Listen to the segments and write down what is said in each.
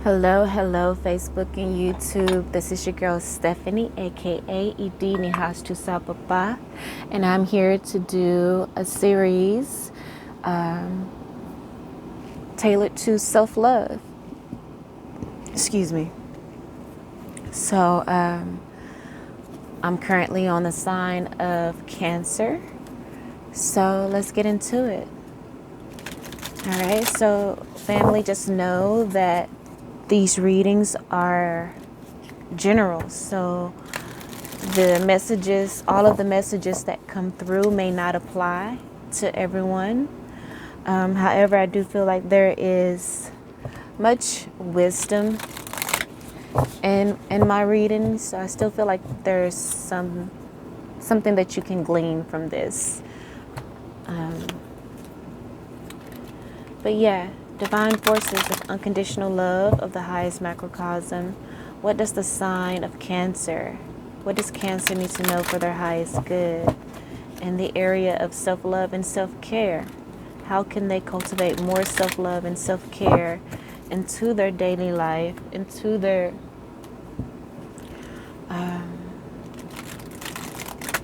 Hello, Facebook and YouTube. This is your girl Stephanie, aka Idini Hastu Sapapa, and I'm here to do a series tailored to self-love. Excuse me. So, I'm currently on the sign of Cancer. So let's get into it. All right. So, family, just know that these readings are general, so the messages, all of the messages that come through may not apply to everyone. However, I do feel like there is much wisdom in my readings, so I still feel like there's something that you can glean from this. But yeah. Divine forces of unconditional love of the highest macrocosm. What does the sign of Cancer? What does Cancer need to know for their highest good? In the area of self-love and self-care, how can they cultivate more self-love and self-care into their daily life, into their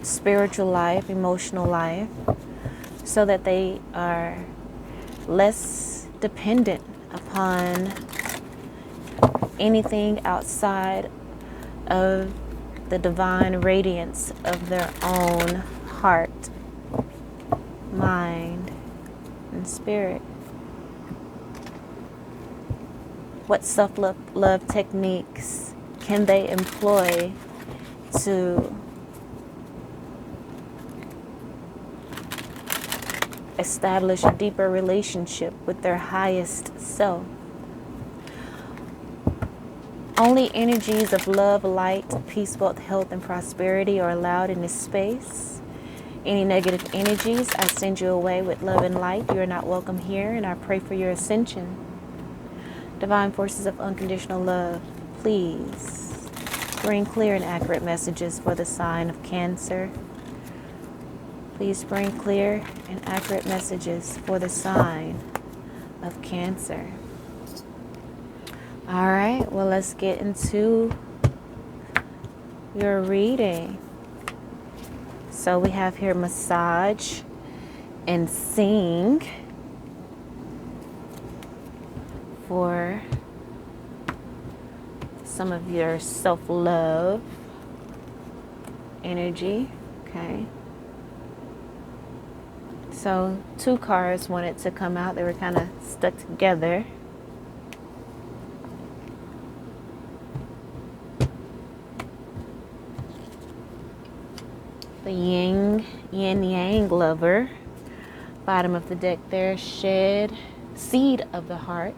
spiritual life, emotional life, so that they are less dependent upon anything outside of the divine radiance of their own heart, mind, and spirit. What self-love techniques can they employ to establish a deeper relationship with their highest self? Only energies of love, light, peace, wealth, health, and prosperity are allowed in this space. Any negative energies, I send you away with love and light. You are not welcome here, and I pray for your ascension. Divine forces of unconditional love, please bring clear and accurate messages for the sign of Cancer. Please bring clear and accurate messages for the sign of Cancer. All right, well, let's get into your reading. So we have here massage and sing for some of your self-love energy, okay? So 2 cards wanted to come out. They were kind of stuck together. The yin yang lover. Bottom of the deck there, shed, seed of the heart.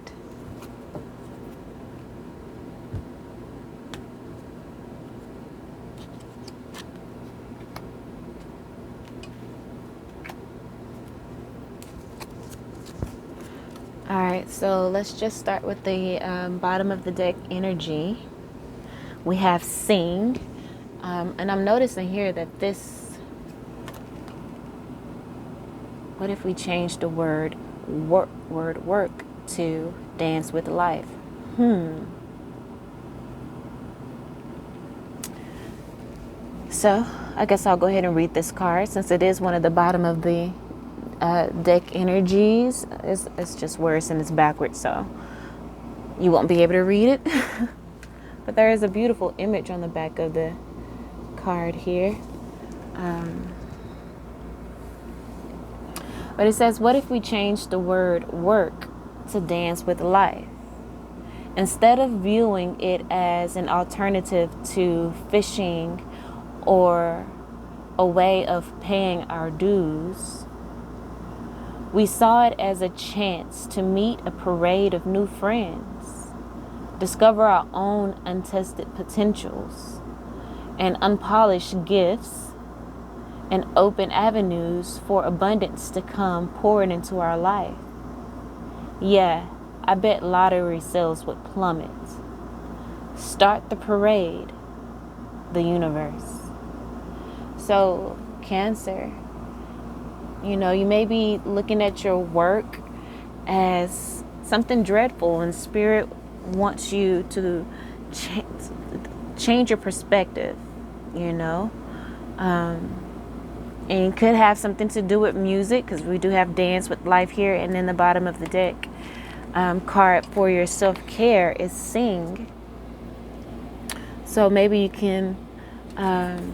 All right, so let's just start with the bottom of the deck energy. We have sing, and I'm noticing here that this, what if we change the word work to dance with life? So I guess I'll go ahead and read this card since it is one of the bottom of the deck energies. It's just worse and it's backwards, so you won't be able to read it. But there is a beautiful image on the back of the card here. But it says, what if we change the word work to dance with life? Instead of viewing it as an alternative to fishing or a way of paying our dues, we saw it as a chance to meet a parade of new friends, discover our own untested potentials and unpolished gifts, and open avenues for abundance to come pouring into our life. Yeah, I bet lottery sales would plummet. Start the parade, the universe. So, Cancer, you know, you may be looking at your work as something dreadful, and spirit wants you to change your perspective, and it could have something to do with music, because we do have dance with life here. And then the bottom of the deck card for your self-care is sing. So maybe you can, and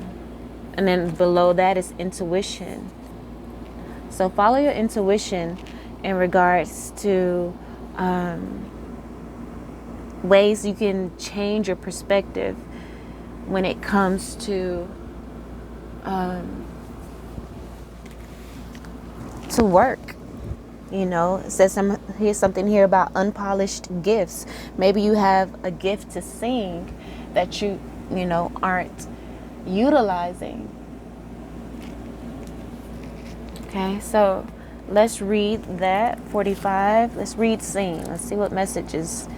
then below that is intuition. So follow your intuition in regards to ways you can change your perspective when it comes to work. It says here's something here about unpolished gifts. Maybe you have a gift to sing that you aren't utilizing. Okay, so let's read that 45. Let's read sing. Let's see what message is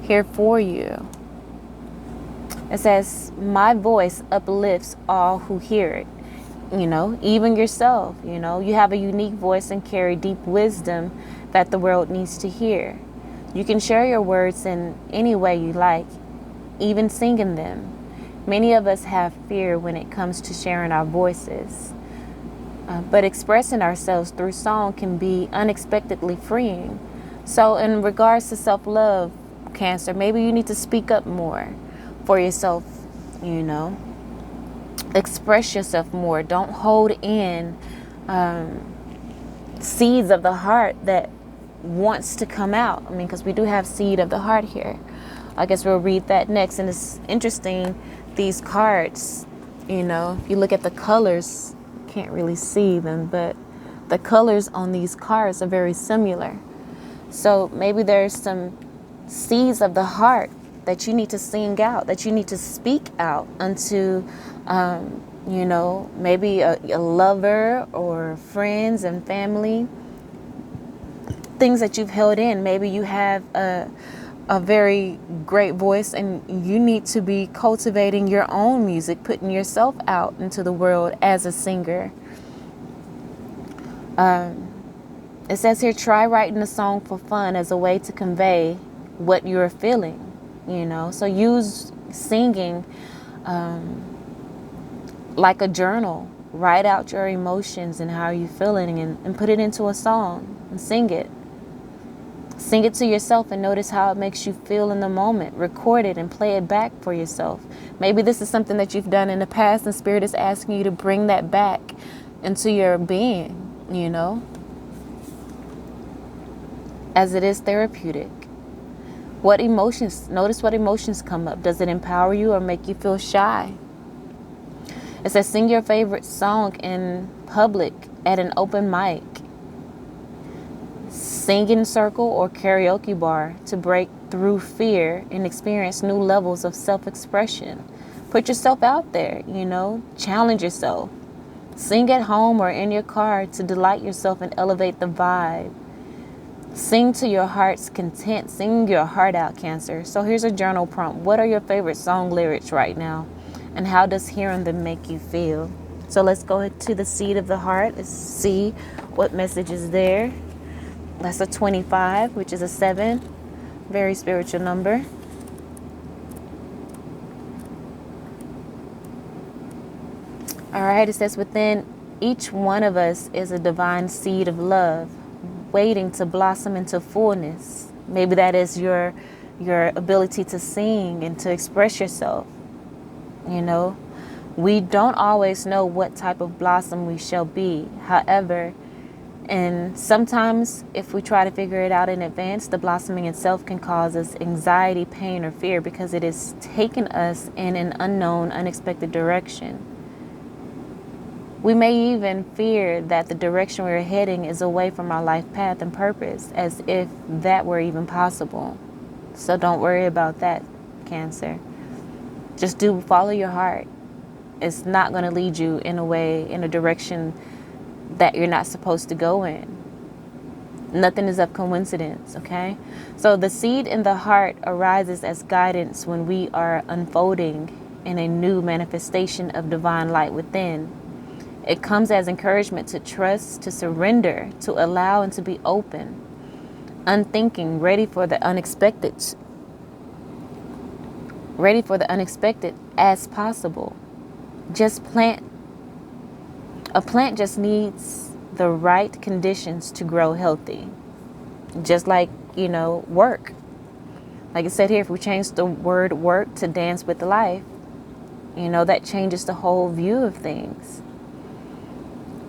here for you. It says, my voice uplifts all who hear it. Even yourself. You have a unique voice and carry deep wisdom that the world needs to hear. You can share your words in any way you like, even singing them. Many of us have fear when it comes to sharing our voices, but expressing ourselves through song can be unexpectedly freeing. So in regards to self-love, Cancer, maybe you need to speak up more for yourself, express yourself more. Don't hold in seeds of the heart that wants to come out. Because we do have seed of the heart here. I guess we'll read that next. And it's interesting, these cards, if you look at the colors, can't really see them, but the colors on these cards are very similar. So maybe there's some seeds of the heart that you need to sing out, that you need to speak out unto, maybe a lover or friends and family, things that you've held in. Maybe you have a very great voice and you need to be cultivating your own music, putting yourself out into the world as a singer. It says here, try writing a song for fun as a way to convey what you're feeling, so use singing like a journal. Write out your emotions and how you're feeling and put it into a song and sing it. Sing it to yourself and notice how it makes you feel in the moment. Record it and play it back for yourself. Maybe this is something that you've done in the past and Spirit is asking you to bring that back into your being, as it is therapeutic. Notice what emotions come up. Does it empower you or make you feel shy? It says sing your favorite song in public at an open mic, singing circle or karaoke bar to break through fear and experience new levels of self-expression. Put yourself out there, challenge yourself. Sing at home or in your car to delight yourself and elevate the vibe. Sing to your heart's content. Sing your heart out, Cancer. So here's a journal prompt. What are your favorite song lyrics right now? And how does hearing them make you feel? So let's go to the seed of the heart. Let's see what message is there. That's a 25, which is a 7. Very spiritual number. All right, it says within each one of us is a divine seed of love waiting to blossom into fullness. Maybe that is your ability to sing and to express yourself. We don't always know what type of blossom we shall be. However, and sometimes if we try to figure it out in advance, the blossoming itself can cause us anxiety, pain, or fear because it is taking us in an unknown, unexpected direction. We may even fear that the direction we're heading is away from our life path and purpose, as if that were even possible. So don't worry about that, Cancer. Just follow your heart. It's not going to lead you in a direction that you're not supposed to go in. Nothing is of coincidence, okay? So the seed in the heart arises as guidance when we are unfolding in a new manifestation of divine light within. It comes as encouragement to trust, to surrender, to allow, and to be open, unthinking, ready for the unexpected, ready for the unexpected as possible. Just plant. A plant just needs the right conditions to grow healthy. Just like, work. Like I said here, if we change the word work to dance with life, that changes the whole view of things.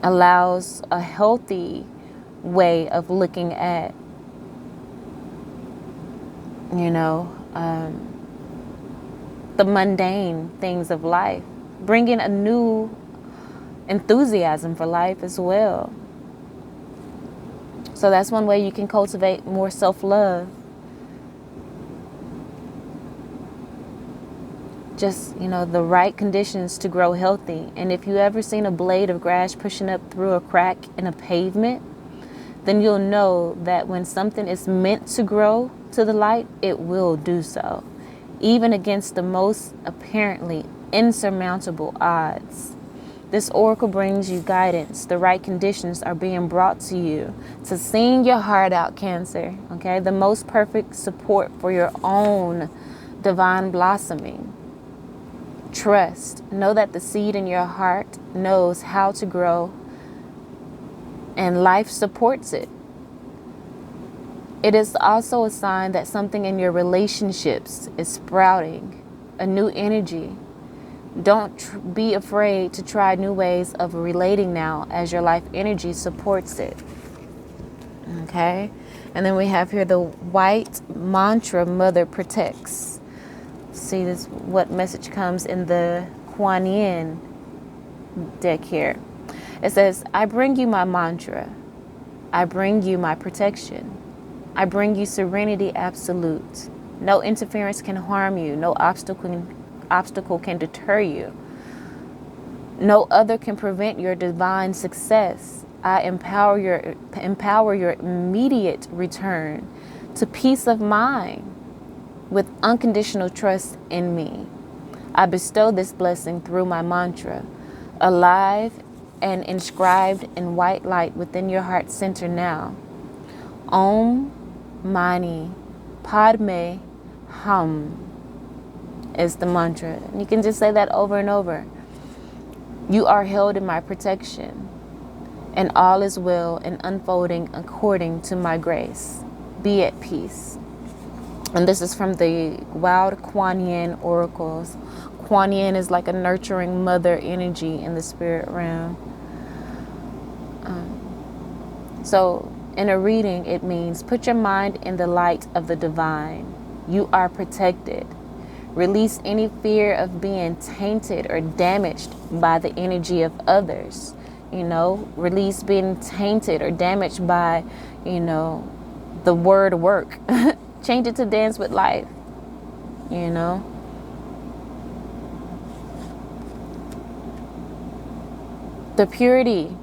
Allows a healthy way of looking at, the mundane things of life. Bringing a new enthusiasm for life as well. So that's one way you can cultivate more self-love. Just, the right conditions to grow healthy. And if you ever seen a blade of grass pushing up through a crack in a pavement, then you'll know that when something is meant to grow to the light, it will do so, even against the most apparently insurmountable odds. This oracle brings you guidance. The right conditions are being brought to you to sing your heart out, Cancer. Okay, the most perfect support for your own divine blossoming. Trust. Know that the seed in your heart knows how to grow, and life supports it. It is also a sign that something in your relationships is sprouting, a new energy. Don't be afraid to try new ways of relating now, as your life energy supports it. Okay? And then we have here the white mantra, Mother Protects. See this, what message comes in the Kuan Yin deck here. It says, I bring you my mantra. I bring you my protection. I bring you serenity absolute. No interference can harm you. No obstacle can deter you. No other can prevent your divine success. I empower your immediate return to peace of mind with unconditional trust in me. I bestow this blessing through my mantra, alive and inscribed in white light within your heart center now. Om Mani Padme Hum is the mantra. And you can just say that over and over. You are held in my protection, and all is well and unfolding according to my grace. Be at peace. And this is from the Wild Kuan Yin oracles. Kuan Yin is like a nurturing mother energy in the spirit realm. So in a reading, it means put your mind in the light of the divine. You are protected. Release any fear of being tainted or damaged by the energy of others. Release being tainted or damaged by, the word work. Change it to dance with life. The purity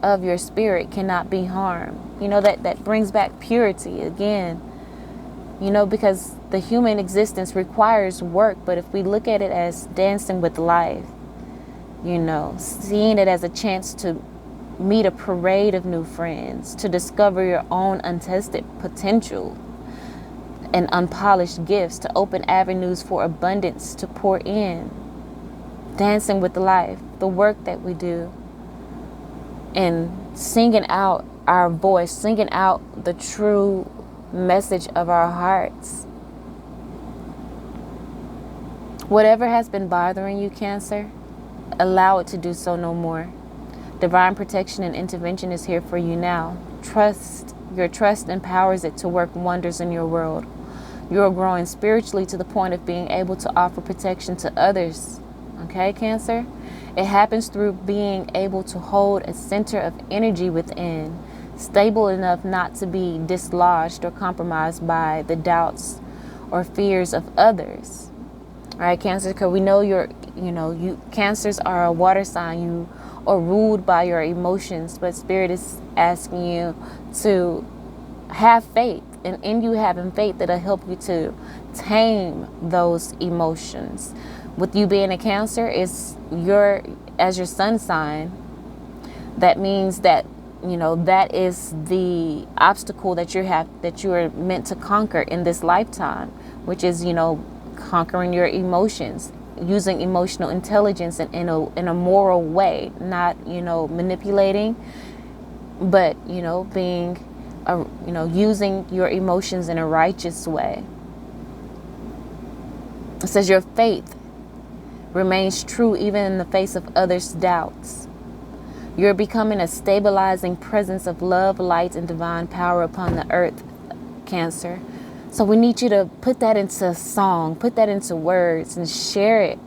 of your spirit cannot be harmed. That brings back purity again. Because the human existence requires work, but if we look at it as dancing with life, seeing it as a chance to meet a parade of new friends, to discover your own untested potential and unpolished gifts, to open avenues for abundance to pour in, dancing with life, the work that we do, and singing out our voice, singing out the true message of our hearts. Whatever has been bothering you, Cancer, allow it to do so no more. Divine protection and intervention is here for you now. Trust. Your trust empowers it to work wonders in your world. You are growing spiritually to the point of being able to offer protection to others. Okay, Cancer? It happens through being able to hold a center of energy within, stable enough not to be dislodged or compromised by the doubts or fears of others. All right, Cancer, because we know you Cancers are a water sign. You are ruled by your emotions, but Spirit is asking you to have faith, and in you having faith, that'll help you to tame those emotions. With you being a Cancer, as your sun sign, that means that that is the obstacle that you are meant to conquer in this lifetime, which is conquering your emotions, using emotional intelligence in a moral way, not, manipulating, but, being, using your emotions in a righteous way. It says your faith remains true even in the face of others' doubts. You're becoming a stabilizing presence of love, light, and divine power upon the earth, Cancer. So we need you to put that into a song, put that into words, and share it.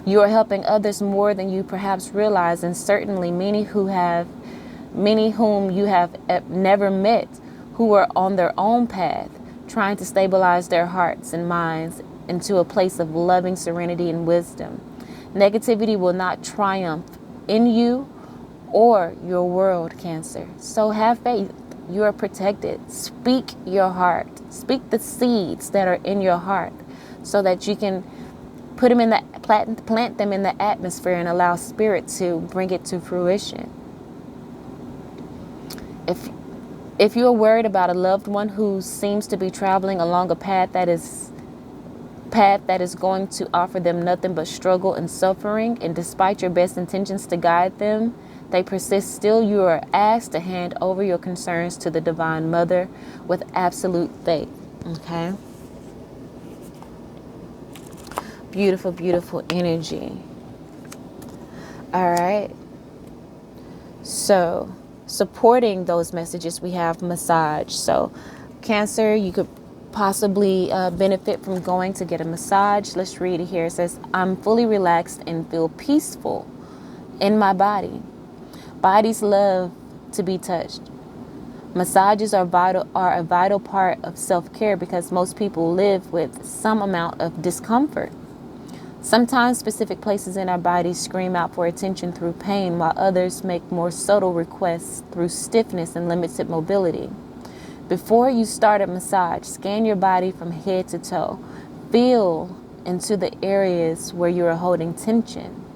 You are helping others more than you perhaps realize, and certainly many whom you have never met, who are on their own path, trying to stabilize their hearts and minds into a place of loving serenity and wisdom. Negativity will not triumph in you or your world, Cancer. So have faith. You are protected. Speak your heart. Speak the seeds that are in your heart so that you can put them in the plant them in the atmosphere and allow spirit to bring it to fruition. If you are worried about a loved one who seems to be traveling along a path that is going to offer them nothing but struggle and suffering, and despite your best intentions to guide them, they persist still, you are asked to hand over your concerns to the Divine Mother with absolute faith. Okay? Beautiful, beautiful energy. All right. So, supporting those messages, we have massage. So, Cancer, you could possibly benefit from going to get a massage. Let's read it here. It says, I'm fully relaxed and feel peaceful in my body. Bodies love to be touched. Massages are a vital part of self-care because most people live with some amount of discomfort. Sometimes specific places in our bodies scream out for attention through pain, while others make more subtle requests through stiffness and limited mobility. Before you start a massage, scan your body from head to toe. Feel into the areas where you are holding tension.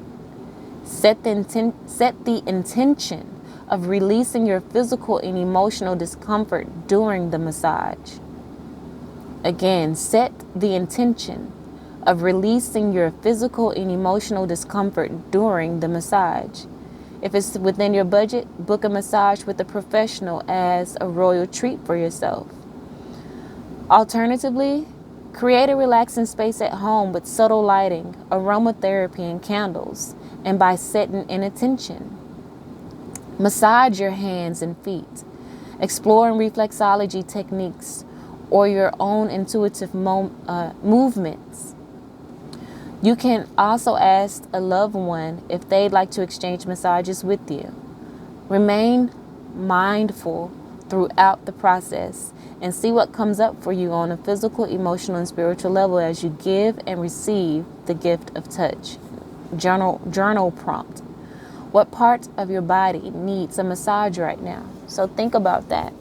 Set the intention of releasing your physical and emotional discomfort during the massage. Again, set the intention of releasing your physical and emotional discomfort during the massage. If it's within your budget, book a massage with a professional as a royal treat for yourself. Alternatively, create a relaxing space at home with subtle lighting, aromatherapy, and candles, and by setting an intention. Massage your hands and feet. Exploring reflexology techniques or your own intuitive movements. You can also ask a loved one if they'd like to exchange massages with you. Remain mindful throughout the process and see what comes up for you on a physical, emotional, and spiritual level as you give and receive the gift of touch. Journal prompt. What part of your body needs a massage right now? So think about that.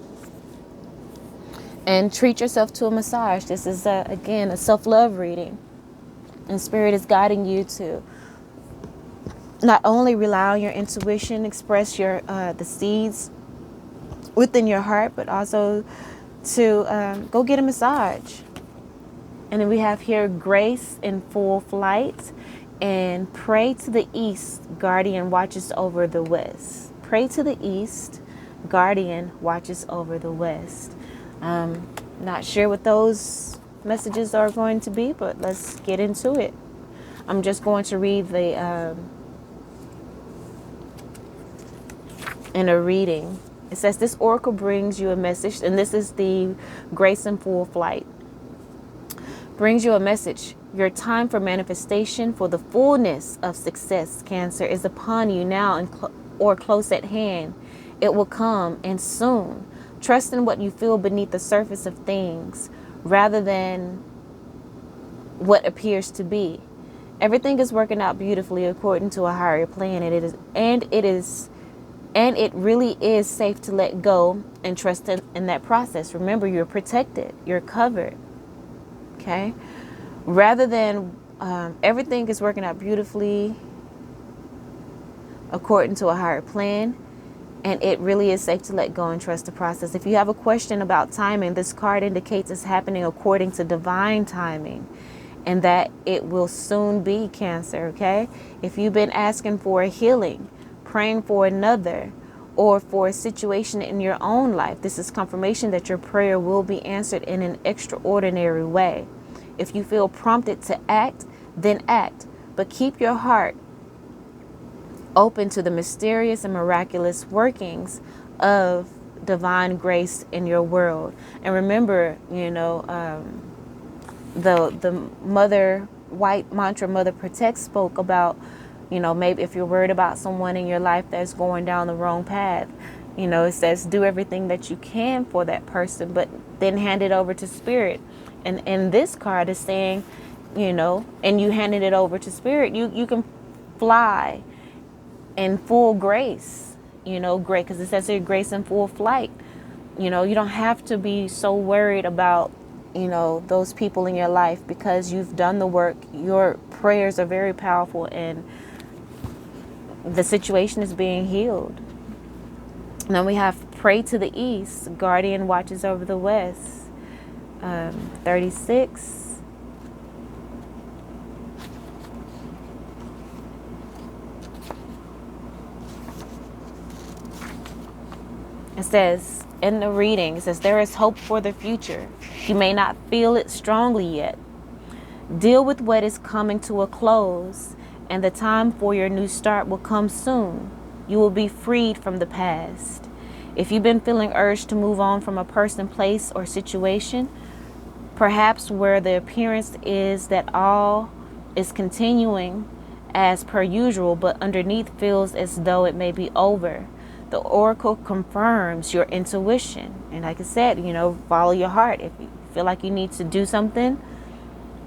And treat yourself to a massage. This is, again, a self-love reading. And Spirit is guiding you to not only rely on your intuition, express the seeds within your heart, but also to go get a massage. And then we have here grace in full flight. And pray to the east, guardian watches over the west. Pray to the east, guardian watches over the west. Not sure what those messages are going to be, but let's get into it. I'm just going to read in a reading. It says, this oracle brings you a message, and this is the grace in full flight. Brings you a message. Your time for manifestation for the fullness of success, Cancer, is upon you now or close at hand. It will come, and soon. Trust in what you feel beneath the surface of things rather than what appears to be. Everything is working out beautifully according to a higher plan, and it really is safe to let go and trust in that process. Remember, you're protected. You're covered. Okay? Rather than everything is working out beautifully according to a higher plan, And it really is safe to let go and trust the process. If you have a question about timing, this card indicates it's happening according to divine timing, and that it will soon be, Cancer, okay? If you've been asking for a healing, praying for another, or for a situation in your own life, this is confirmation that your prayer will be answered in an extraordinary way. If you feel prompted to act, then act. But keep your heart open to the mysterious and miraculous workings of divine grace in your world. And remember, the mother white mantra, Mother Protect, spoke about, maybe if you're worried about someone in your life that's going down the wrong path, it says do everything that you can for that person, but then hand it over to spirit. And this card is saying, and you handed it over to spirit, you can fly in full grace, great, because it says here grace in full flight. You don't have to be so worried about, those people in your life, because you've done the work. Your prayers are very powerful, and the situation is being healed. And then we have pray to the east, guardian watches over the west. 36. It says in the reading, it says, there is hope for the future. You may not feel it strongly yet. Deal with what is coming to a close, and the time for your new start will come soon. You will be freed from the past. If you've been feeling urged to move on from a person, place, or situation, perhaps where the appearance is that all is continuing as per usual, but underneath feels as though it may be over, the oracle confirms your intuition. And like I said, follow your heart. If you feel like you need to do something,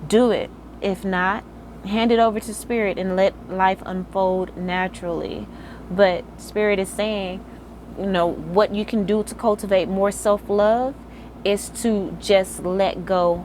do it. If not, hand it over to spirit and let life unfold naturally. But spirit is saying, what you can do to cultivate more self-love is to just let go,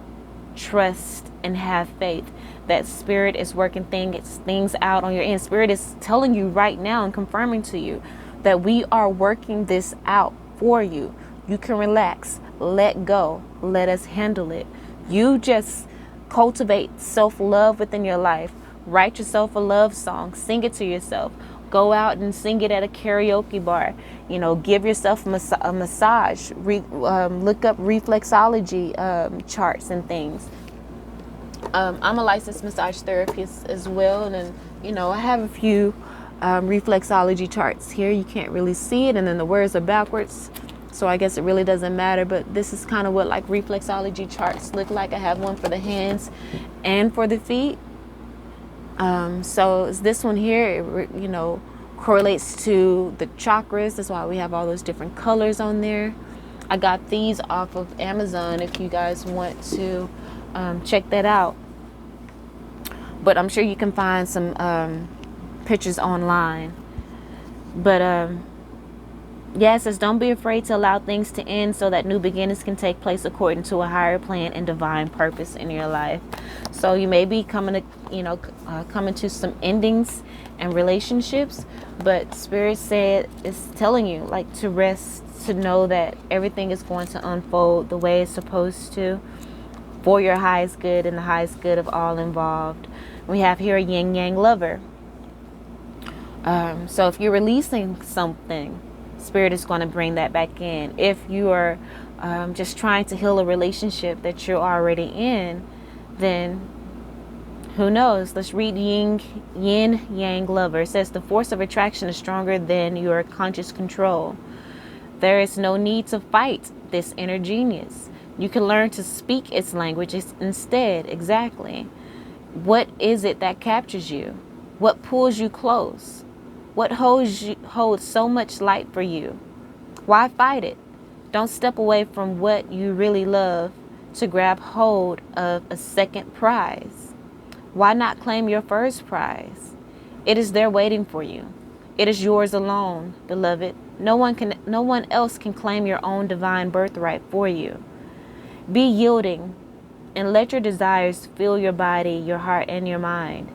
trust, and have faith that spirit is working things out on your end. Spirit is telling you right now and confirming to you that we are working this out for you. You can relax, let go, let us handle it. You just cultivate self-love within your life. Write yourself a love song, sing it to yourself. Go out and sing it at a karaoke bar. Give yourself a massage. Look up reflexology charts and things. I'm a licensed massage therapist as well, and I have a few reflexology charts here. You can't really see it, and then the words are backwards, so I guess it really doesn't matter. But this is kind of what like reflexology charts look like. I have one for the hands and for the feet. So this one here, it, correlates to the chakras. That's why we have all those different colors on there. I got these off of Amazon if you guys want to check that out. But I'm sure you can find some pictures online. But yeah, it says don't be afraid to allow things to end so that new beginnings can take place according to a higher plan and divine purpose in your life. So you may be coming to some endings and relationships, but Spirit said is telling you like to rest, to know that everything is going to unfold the way it's supposed to for your highest good and the highest good of all involved. We have here a yin yang lover. So if you're releasing something, Spirit is going to bring that back in. If you are just trying to heal a relationship that you're already in, then who knows? Let's read yin yang lover. It says the force of attraction is stronger than your conscious control. There is no need to fight this inner genius. You can learn to speak its language instead. Exactly. What is it that captures you? What pulls you close? What holds so much light for you? Why fight it? Don't step away from what you really love to grab hold of a second prize. Why not claim your first prize? It is there waiting for you. It is yours alone, beloved. No one else can claim your own divine birthright for you. Be yielding and let your desires fill your body, your heart, and your mind.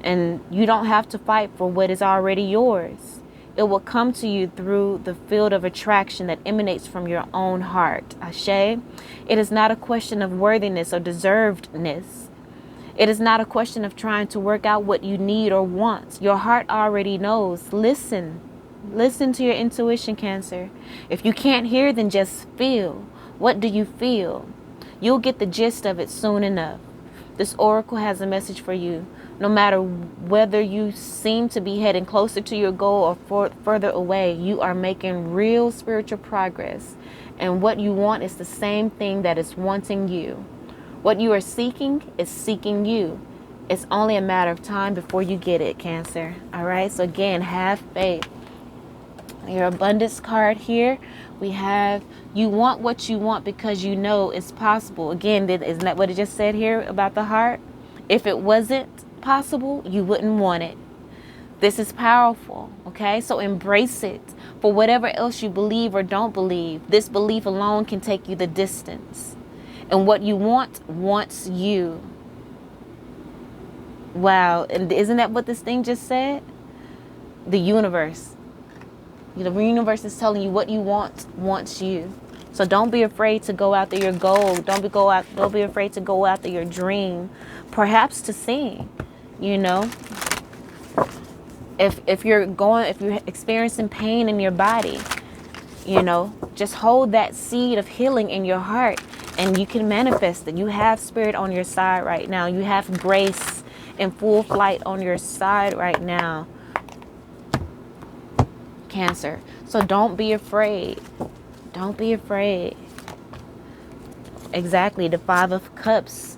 And you don't have to fight for what is already yours. It will come to you through the field of attraction that emanates from your own heart. Ashe. It is not a question of worthiness or deservedness. It is not a question of trying to work out what you need or want. Your heart already knows. Listen. Listen to your intuition, Cancer. If you can't hear, then just feel. What do you feel? You'll get the gist of it soon enough. This oracle has a message for you. No matter whether you seem to be heading closer to your goal or further away, you are making real spiritual progress. And what you want is the same thing that is wanting you. What you are seeking is seeking you. It's only a matter of time before you get it, Cancer. All right. So again, have faith. Your abundance card here, we have you want what you want because you know it's possible. Again, isn't that what it just said here about the heart? If it wasn't possible, you wouldn't want it. This is powerful. Okay, so embrace it. For whatever else you believe or don't believe, this belief alone can take you the distance. And what you want wants you. Wow. And isn't that what this thing just said? The universe. The universe is telling you what you want wants you. So don't be afraid to go after your goal. Don't be afraid to go after your dream. Perhaps to sing, you know. If you're experiencing pain in your body, you know, just hold that seed of healing in your heart and you can manifest it. You have spirit on your side right now. You have grace in full flight on your side right now, Cancer. So don't be afraid. Don't be afraid. Exactly. The 5 of Cups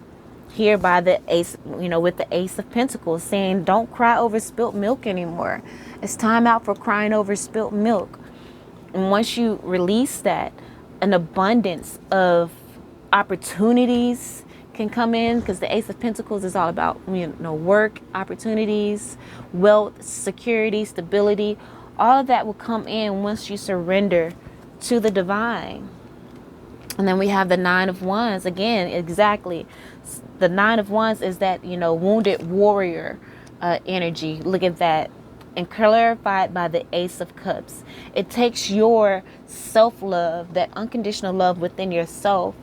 here by the Ace, you know, with the Ace of Pentacles saying don't cry over spilt milk anymore. It's time out for crying over spilt milk. And once you release that, an abundance of opportunities can come in, because the Ace of Pentacles is all about, you know, work, opportunities, wealth, security, stability. All of that will come in once you surrender to the divine. And then we have the 9 of Wands again. Exactly. The 9 of Wands is that, you know, wounded warrior energy. Look at that. And clarified by the Ace of Cups. It takes your self-love, that unconditional love within yourself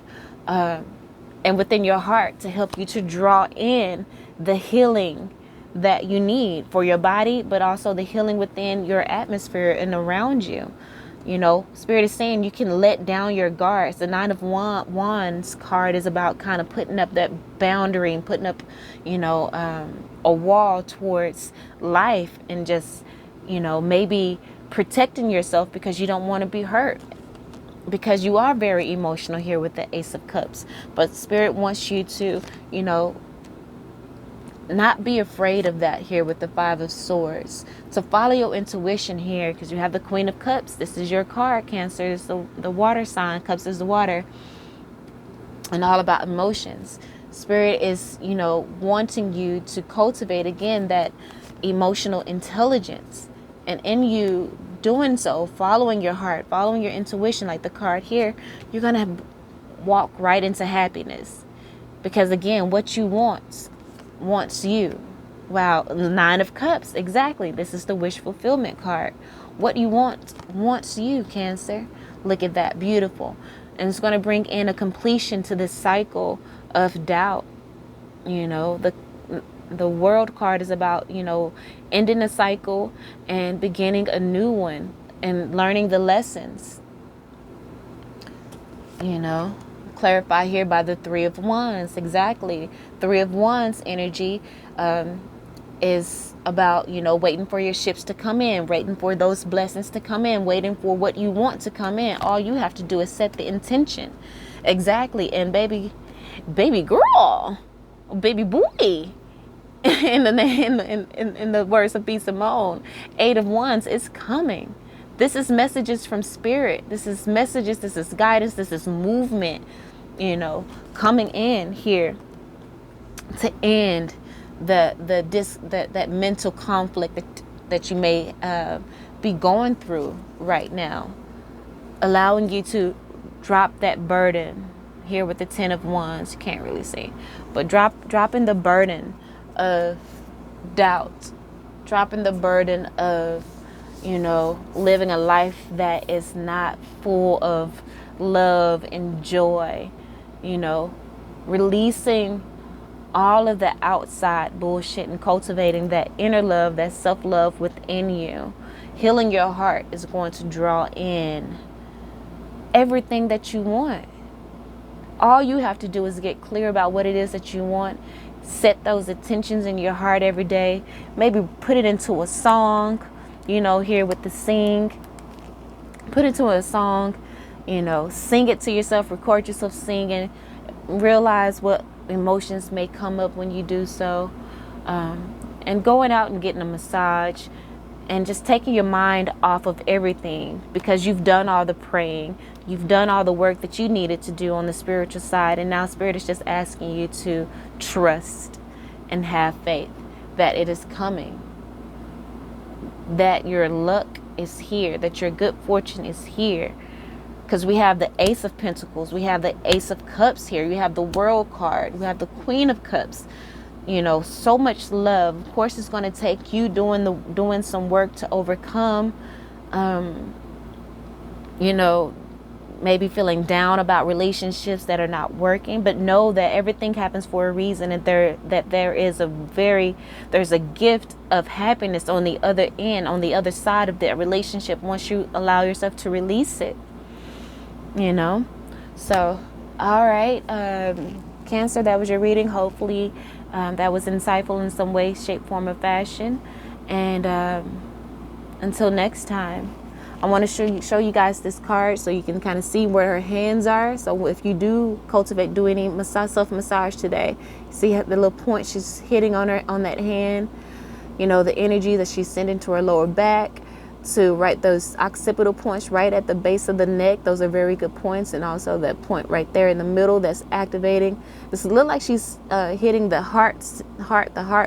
and within your heart to help you to draw in the healing that you need for your body, but also the healing within your atmosphere and around you. You know, Spirit is saying you can let down your guards. The 9 of Wands card is about kind of putting up that boundary and putting up, you know, a wall towards life and just, you know, maybe protecting yourself because you don't want to be hurt. Because you are very emotional here with the Ace of Cups. But Spirit wants you to, you know, not be afraid of that here with the 5 of Swords. So follow your intuition here, because you have the Queen of Cups. This is your card, Cancer. It's the water sign. Cups is the water. And all about emotions. Spirit is, you know, wanting you to cultivate, again, that emotional intelligence. And in you doing so, following your heart, following your intuition, like the card here, you're going to walk right into happiness. Because, again, what you want wants you. Wow. 9 of Cups. Exactly. This is the wish fulfillment card. What you want wants you, Cancer. Look at that. Beautiful. And it's going to bring in a completion to this cycle of doubt. You know, the World card is about, you know, ending a cycle and beginning a new one and learning the lessons. You know, clarify here by the 3 of Wands. Exactly. 3 of Wands energy is about, you know, waiting for your ships to come in, waiting for those blessings to come in, waiting for what you want to come in. All you have to do is set the intention. Exactly. And baby girl, baby boy, in the words of B. Simone, 8 of Wands is coming. This is messages from Spirit. This is messages. This is guidance. This is movement, you know, coming in here to end that mental conflict that you may be going through right now, allowing you to drop that burden here with the 10 of Wands. You can't really see, but dropping the burden of doubt, dropping the burden of living a life that is not full of love and joy, releasing all of the outside bullshit and cultivating that inner love, that self-love within you. Healing your heart is going to draw in everything that you want. All you have to do is get clear about what it is that you want. Set those intentions in your heart every day. Maybe put it into a song, here with the sing. Put it into a song, sing it to yourself, record yourself singing. Realize what emotions may come up when you do so. And going out and getting a massage and just taking your mind off of everything, because you've done all the praying, you've done all the work that you needed to do on the spiritual side, and now Spirit is just asking you to trust and have faith that it is coming, that your luck is here, that your good fortune is here. Because we have the Ace of Pentacles, we have the Ace of Cups here, you have the World card, we have the Queen of Cups. So much love. Of course, it's going to take you doing some work to overcome, maybe feeling down about relationships that are not working, but know that everything happens for a reason, and there's a gift of happiness on the other end, on the other side of that relationship, once you allow yourself to release it. So, all right, Cancer, that was your reading. Hopefully that was insightful in some way, shape, form, or fashion. And until next time, I want to show you guys this card so you can kind of see where her hands are. So if you do do any self-massage today, see the little point she's hitting on that hand, the energy that she's sending to her lower back, to those occipital points right at the base of the neck. Those are very good points. And also that point right there in the middle that's activating. This looks like she's hitting the heart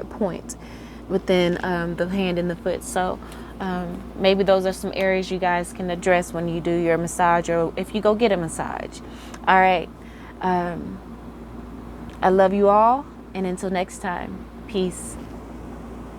point within the hand and the foot. So maybe those are some areas you guys can address when you do your massage, or if you go get a massage. All right. I love you all. And until next time, peace.